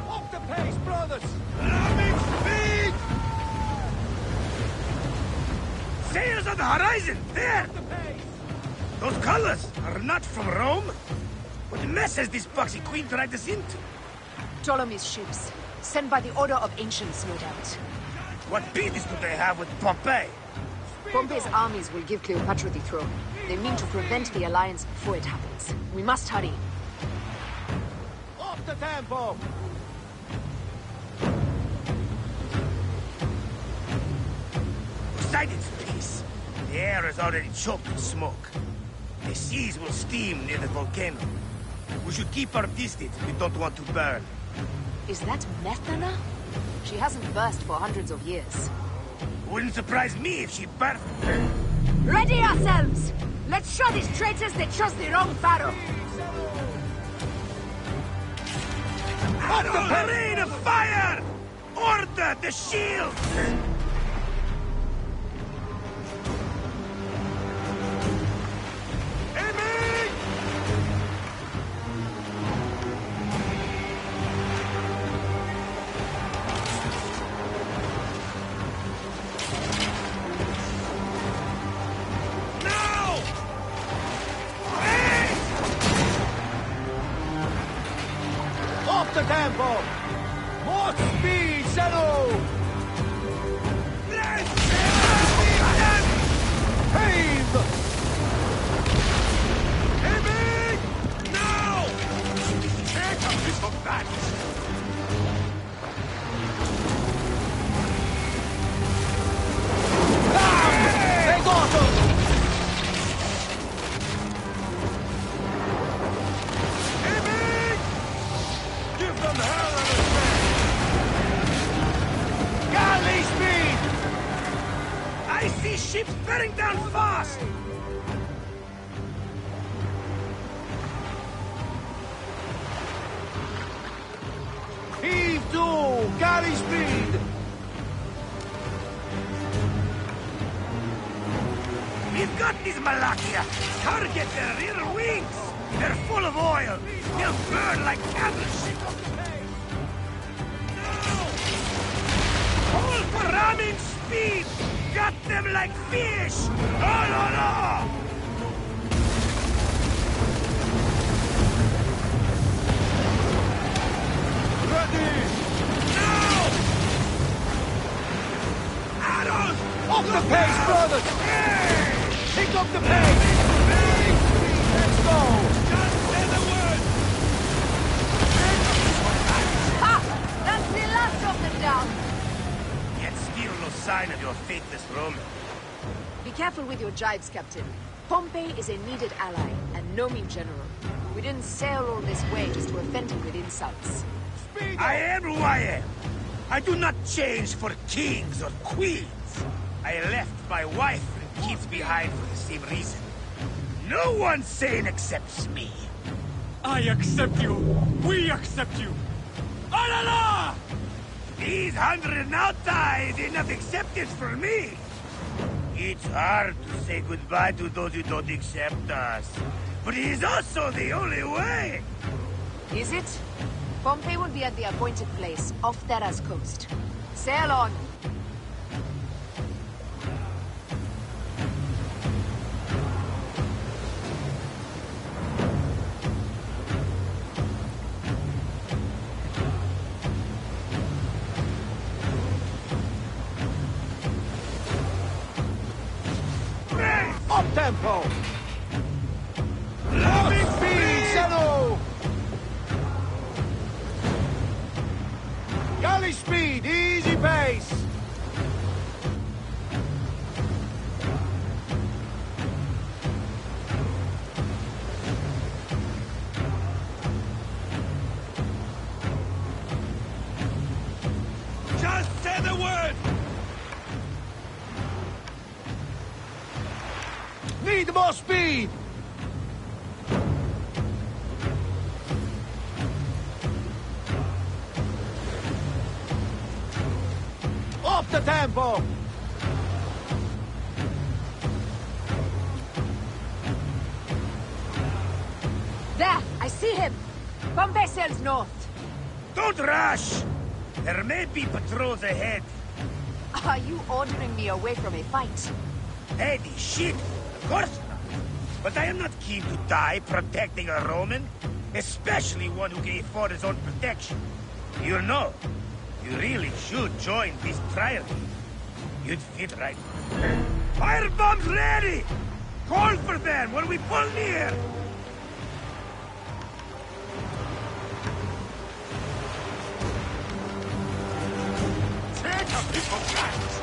Up the pace, brothers! Ramming speed! Sails on the horizon! There! Those colors are not from Rome. What mess has this Foxy Queen dragged us into? Ptolemy's ships. Sent by the Order of Ancients, no doubt. What business do they have with Pompey? Pompey's armies will give Cleopatra the throne. They mean to prevent the alliance before it happens. We must hurry. Off the tempo! Poseidon's peace. The air is already choked with smoke. The seas will steam near the volcano. We should keep our distance if we don't want to burn. Is that Methana? She hasn't burst for hundreds of years. Wouldn't surprise me if she burst. Ready ourselves! Let's show these traitors they chose the wrong pharaoh! At the parade of fire! Order the shield! The tempo! More speed, Shadow! Heave! Heavy! Now! Take a piece of that! They got us! Galley speed! I see ships bearing down fast! Heave to! Galley speed! We've got these Malakia! Target their rear wings! They're full of oil! They'll burn like candles! Hold for ramming speed! Got them like fish! Oh, no, no! Ready! Now! Arrows! Off the pace, brothers! Hey! Pick up the pace! Let's go! Just say the word! Ha! That's the last of them down! Yet still no sign of your faithless Roman. Be careful with your jibes, Captain. Pompey is a needed ally, and no mean general. We didn't sail all this way just to offend him with insults. I am who I am. I do not change for kings or queens. I left my wife and kids behind for the same reason. No one sane accepts me. I accept you. We accept you. Alala! These 100 nauta is enough acceptance for me. It's hard to say goodbye to those who don't accept us. But it is also the only way! Is it? Pompey will be at the appointed place, off Terra's coast. Sail on! Up tempo! Loving speed, settle! Galley speed, easy pace! Just say the word! Need more speed! Up the tempo! There! I see him! Pompey sails north. Don't rush! There may be patrols ahead. Are you ordering me away from a fight? Eddie, shit! Of course not. But I am not keen to die protecting a Roman, especially one who can afford his own protection. You know, you really should join this trial. You'd fit right. Fire bombs ready! Call for them when we pull near! Take a people guns!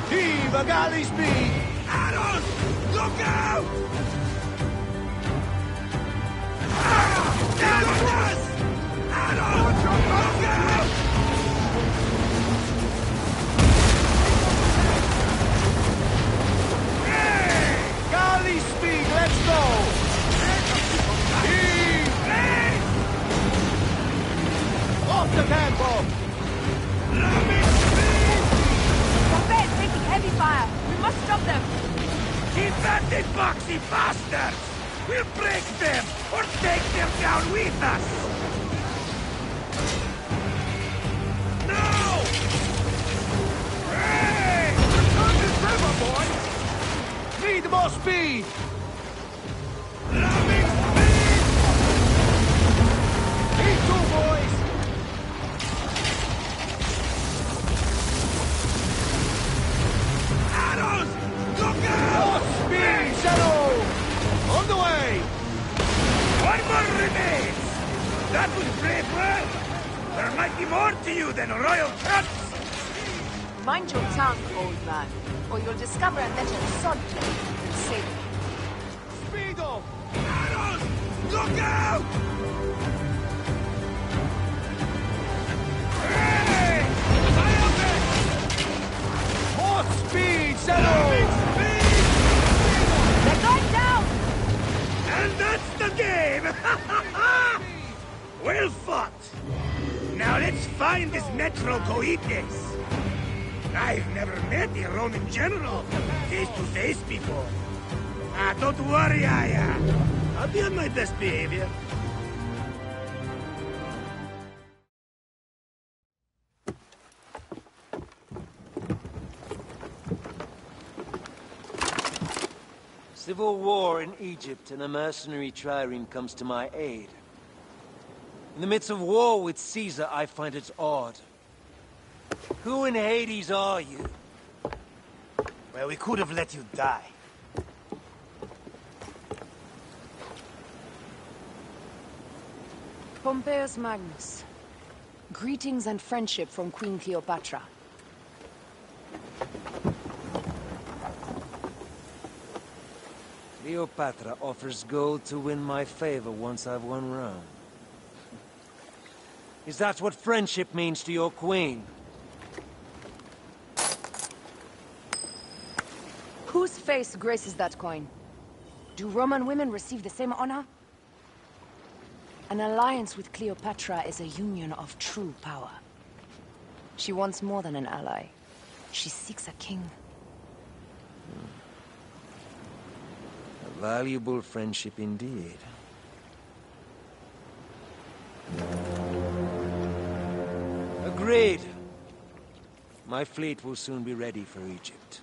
Heave a galley speed! Arrows! Look out! Arrows! Arrows! Look out! Hey! Galley speed, let's go! Heave! Hey! Off the tempo! Pompey is taking heavy fire. We must stop them. Invented boxy bastards! We'll break them, or take them down with us! No! Hey! Return to river, boys! Need more speed! Loving speed! Me too, boys! Arrows! Look out! More speed, Shadow! On the way! One more remains! That was brave work! There might be more to you than royal cuts! Mind your tongue, old man, or you'll discover a metal sod and save it. Speedo! Arrows! Look out! Hey! More speed, Shadow! They're going down! And that's the game! Well fought! Now let's find this Metro Coites. I've never met a Roman general face to face before. Don't worry, Aya. I'll be on my best behavior. Civil war in Egypt, and a mercenary trireme comes to my aid. In the midst of war with Caesar, I find it odd. Who in Hades are you? Well, we could have let you die. Pompeius Magnus. Greetings and friendship from Queen Cleopatra. Cleopatra offers gold to win my favor once I've won Rome. Is that what friendship means to your queen? Whose face graces that coin? Do Roman women receive the same honor? An alliance with Cleopatra is a union of true power. She wants more than an ally. She seeks a king Valuable friendship indeed. Agreed. My fleet will soon be ready for Egypt.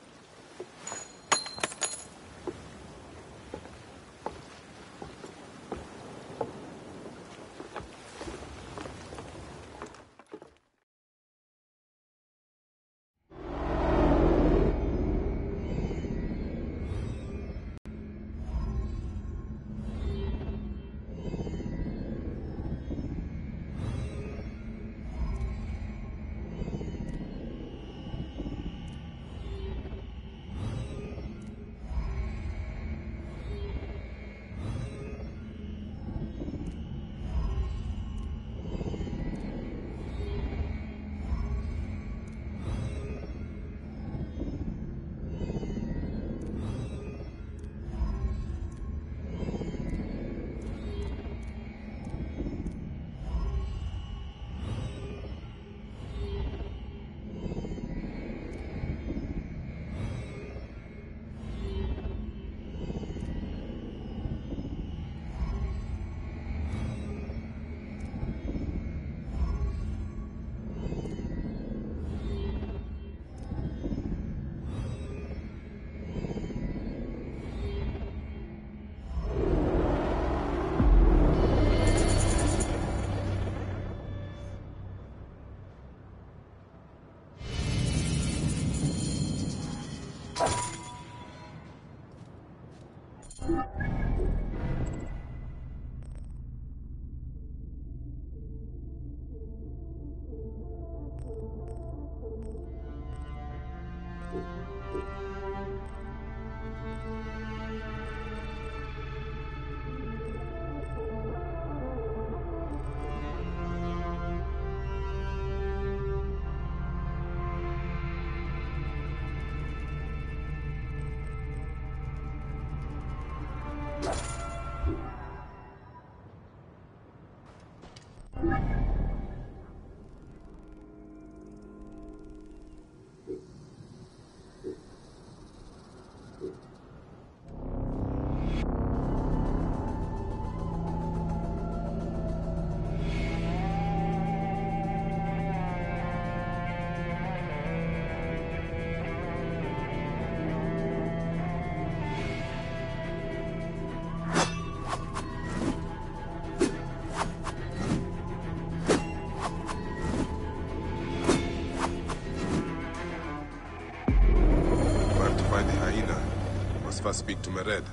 First speak to Mered,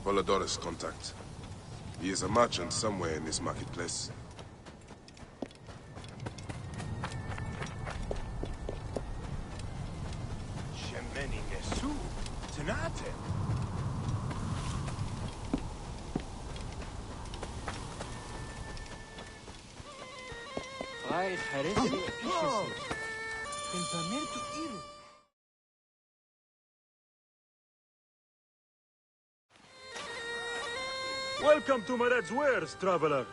Volador's contact. He is a merchant somewhere in this marketplace. Shemeni Nesu, Tenate. Welcome to Mered's wares, traveler.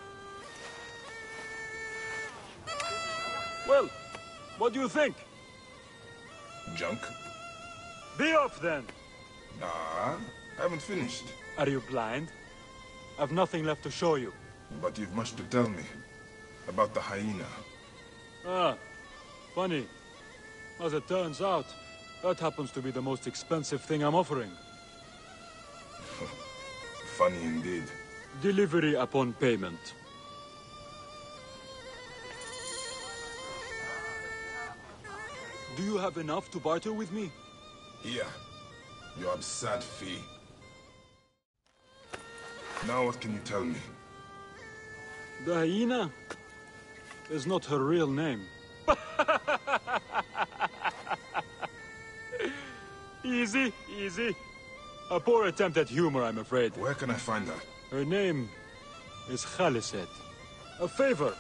Well, what do you think? Junk? Be off then. Nah, I haven't finished. Are you blind? I've nothing left to show you. But you've much to tell me. About the hyena. Ah, funny. As it turns out, that happens to be the most expensive thing I'm offering. Funny indeed. Delivery upon payment. Do you have enough to barter with me? Here. Your absurd fee. Now what can you tell me? The hyena is not her real name. Easy, easy. A poor attempt at humor, I'm afraid. Where can I find her? Her name is Khaliset. A favor.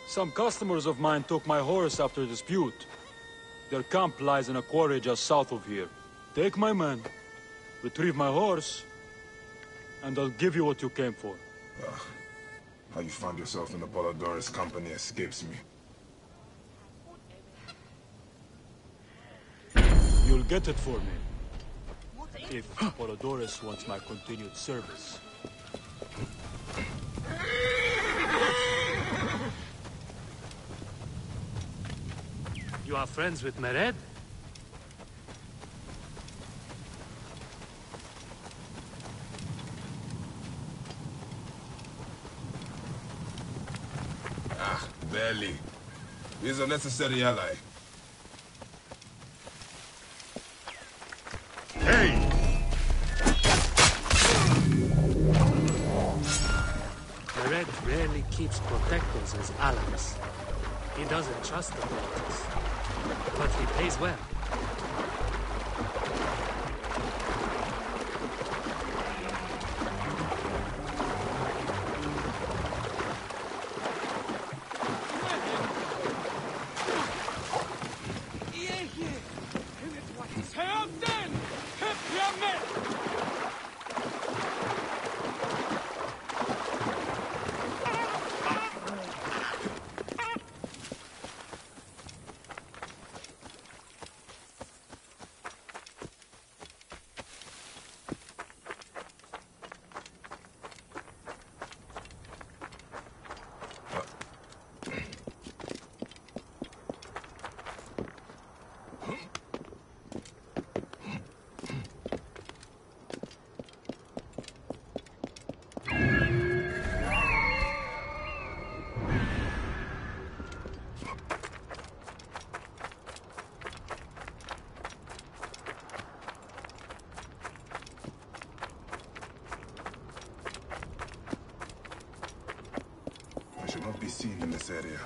Some customers of mine took my horse after a dispute. Their camp lies in a quarry just south of here. Take my men, retrieve my horse, and I'll give you what you came for. How you found yourself in Apollodorus' company escapes me. You'll get it for me. if Apollodorus wants my continued service. You are friends with Mered? Ah, barely. He's a necessary ally. Hey! Mered rarely keeps protectors as allies. He doesn't trust the politics, but he pays well. Should not be seen in this area.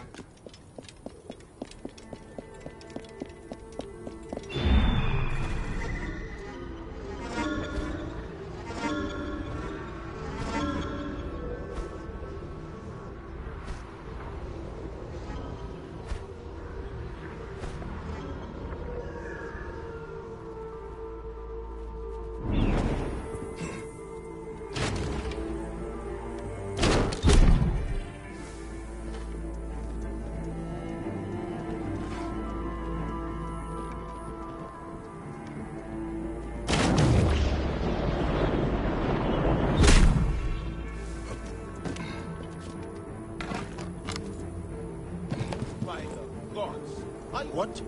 What?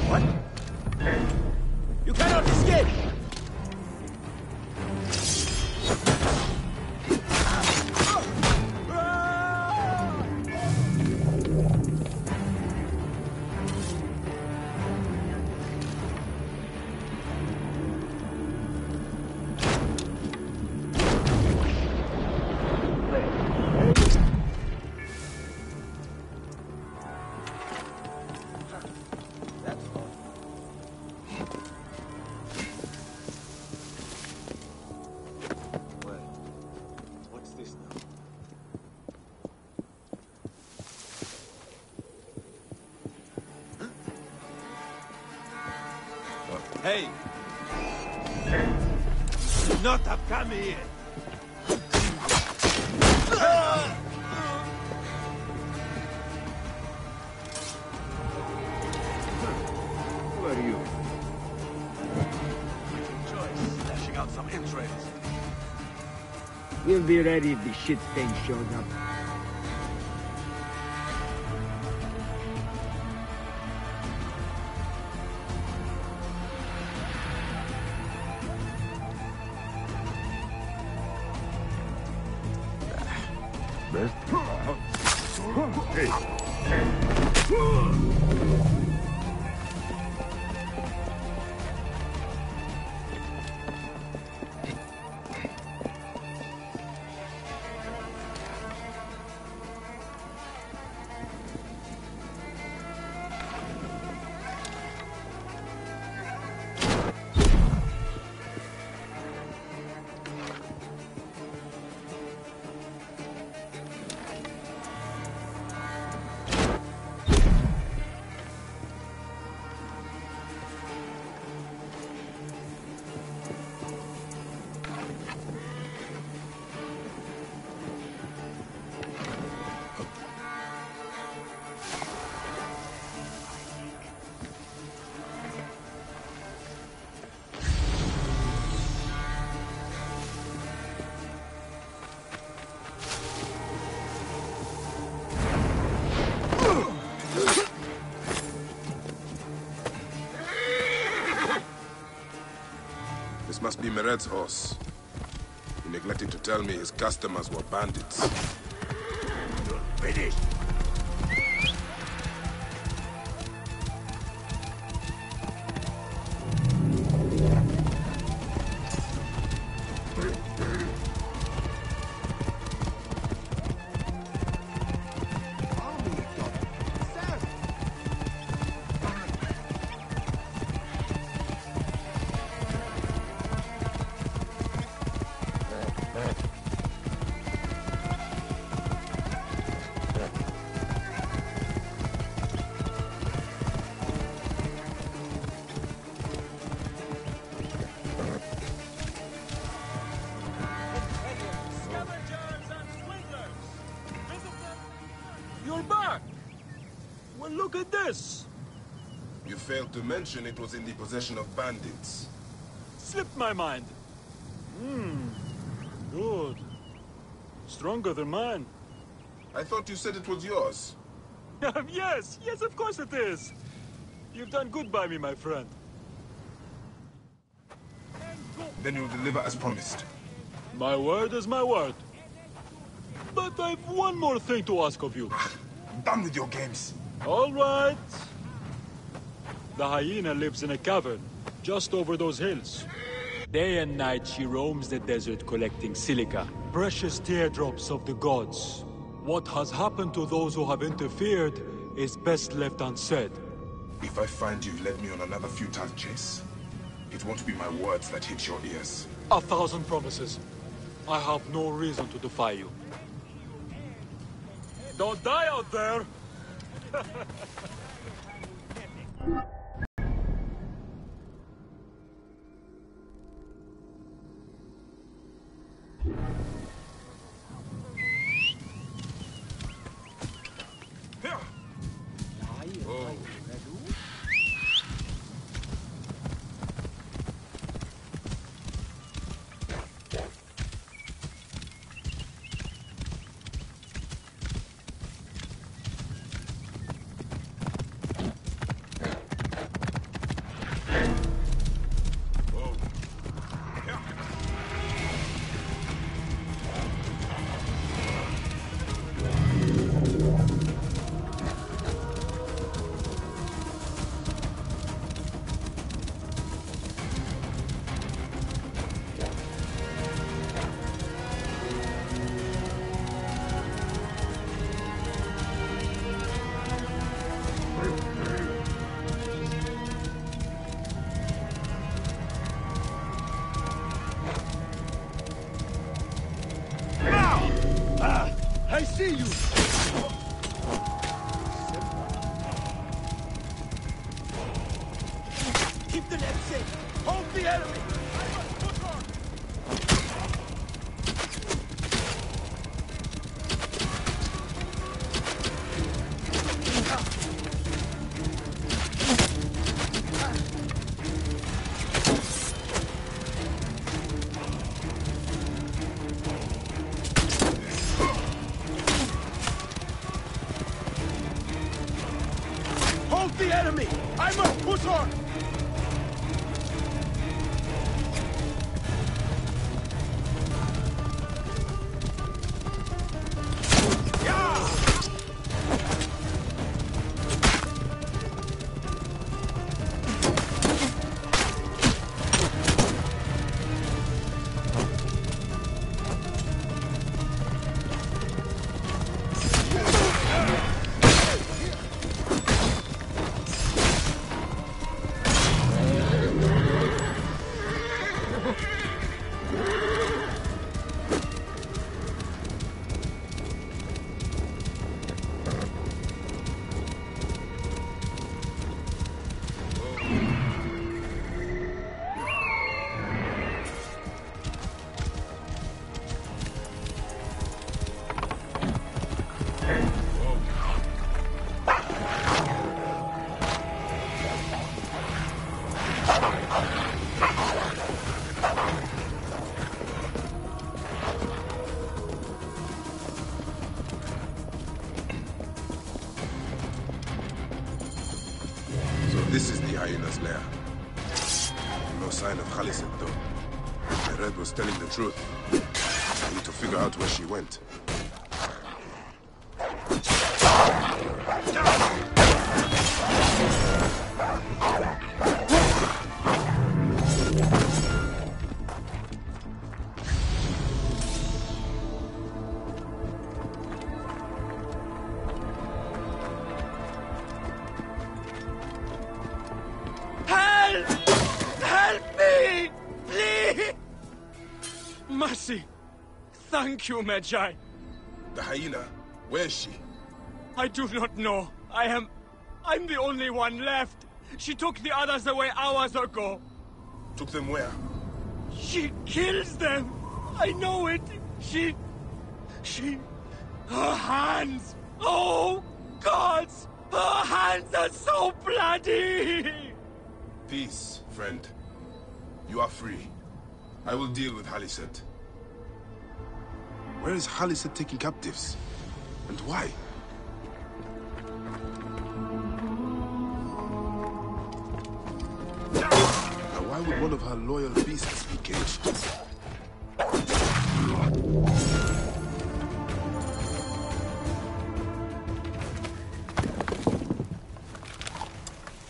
What? You cannot escape! Hey! Should not have come here! Who are you? Choice, lashing out some entrails. We'll be ready if the shit thing shows up. This must be Meret's horse. He neglected to tell me his customers were bandits. You're finished! You're back! Well, look at this! You failed to mention it was in the possession of bandits. Slipped my mind. Good. Stronger than mine. I thought you said it was yours. Yes, of course it is. You've done good by me, my friend. Then you'll deliver as promised. My word is my word. But I've one more thing to ask of you. I'm done with your games. All right. The hyena lives in a cavern, just over those hills. Day and night she roams the desert collecting silica, precious teardrops of the gods. What has happened to those who have interfered is best left unsaid. If I find you've led me on another futile chase, it won't be my words that hit your ears. 1,000 promises. I have no reason to defy you. Don't die out there! I see you! Keep the net safe! Hold the enemy! The enemy! I must push on! So this is the hyena's lair. No sign of Khaliset, though. I read was telling the truth. I need to figure out where she went. Mercy! Thank you, Magi. The hyena, where is she? I do not know. I'm the only one left. She took the others away hours ago. Took them where? She kills them. I know it. Her hands. Oh, gods! Her hands are so bloody! Peace, friend. You are free. I will deal with Haliset. Where is Haliset taking captives? And why? Now why would one of her loyal beasts be caged?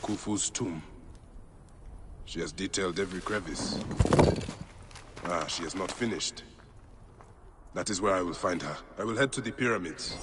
Khufu's tomb. She has detailed every crevice. Ah, she has not finished. That is where I will find her. I will head to the pyramids.